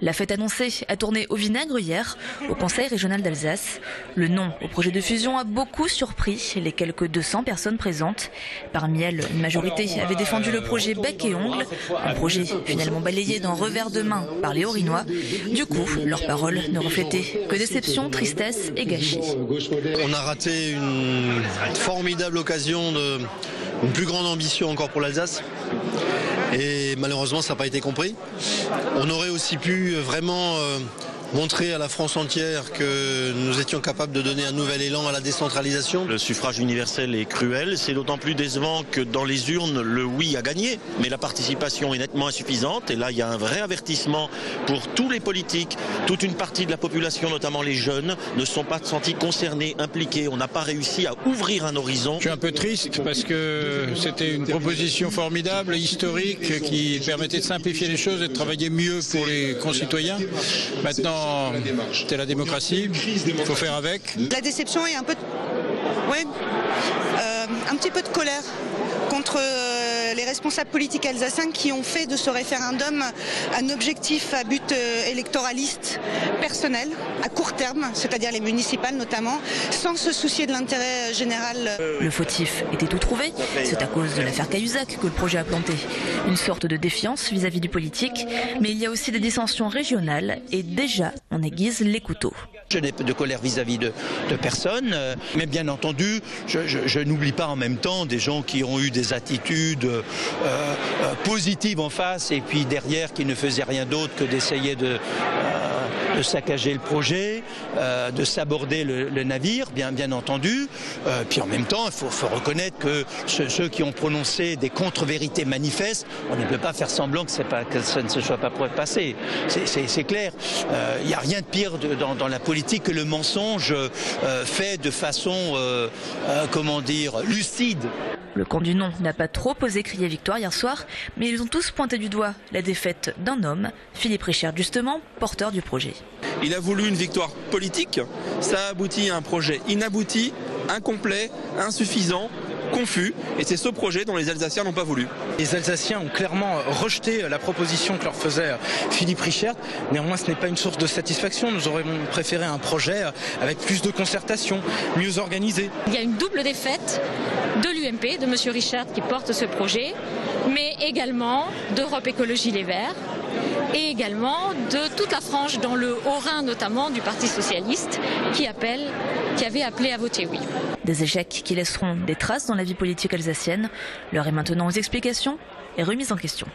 La fête annoncée a tourné au vinaigre hier au Conseil régional d'Alsace. Le nom au projet de fusion a beaucoup surpris les quelques 200 personnes présentes. Parmi elles, une majorité avait défendu le projet bec et ongles, un projet finalement balayé d'un revers de main par les Haut-Rhinois. Du coup, leurs paroles ne reflétaient que déception, tristesse et gâchis. On a raté une formidable occasion une plus grande ambition encore pour l'Alsace. Et malheureusement, ça n'a pas été compris. On aurait aussi pu vraiment montrer à la France entière que nous étions capables de donner un nouvel élan à la décentralisation. Le suffrage universel est cruel, c'est d'autant plus décevant que dans les urnes, le oui a gagné, mais la participation est nettement insuffisante. Et là, il y a un vrai avertissement pour tous les politiques. Toute une partie de la population, notamment les jeunes, ne sont pas sentis concernés, impliqués. On n'a pas réussi à ouvrir un horizon. Je suis un peu triste parce que c'était une proposition formidable, historique, qui permettait de simplifier les choses et de travailler mieux pour les concitoyens. Maintenant, c'est la démocratie, il faut faire avec. La déception et un petit peu de colère contre les responsables politiques alsaciens qui ont fait de ce référendum un objectif à but électoraliste personnel, à court terme, c'est-à-dire les municipales notamment, sans se soucier de l'intérêt général. Le fautif était tout trouvé. C'est à cause de l'affaire Cahuzac que le projet a planté. Une sorte de défiance vis-à-vis du politique, mais il y a aussi des dissensions régionales et déjà on aiguise les couteaux. Je n'ai pas de colère vis-à-vis de personne, mais bien entendu, je n'oublie pas en même temps des gens qui ont eu des attitudes positives en face et puis derrière qui ne faisaient rien d'autre que d'essayer de saccager le projet, de saborder le navire, bien entendu. Puis en même temps, il faut reconnaître que ceux qui ont prononcé des contre-vérités manifestes, on ne peut pas faire semblant que ça ne se soit pas passé. C'est clair. Il n'y a rien de pire dans la politique que le mensonge fait de façon, lucide. Le camp du non n'a pas trop osé crier victoire hier soir, mais ils ont tous pointé du doigt la défaite d'un homme, Philippe Richert justement, porteur du projet. Il a voulu une victoire politique, ça a abouti à un projet inabouti, incomplet, insuffisant, confus, et c'est ce projet dont les Alsaciens n'ont pas voulu. Les Alsaciens ont clairement rejeté la proposition que leur faisait Philippe Richert. Néanmoins, ce n'est pas une source de satisfaction. Nous aurions préféré un projet avec plus de concertation, mieux organisé. Il y a une double défaite de l'UMP, de M. Richert qui porte ce projet, mais également d'Europe Écologie Les Verts et également de toute la frange dans le Haut-Rhin notamment du Parti Socialiste qui avait appelé à voter oui. Des échecs qui laisseront des traces dans la vie politique alsacienne. L'heure est maintenant aux explications et remises en question.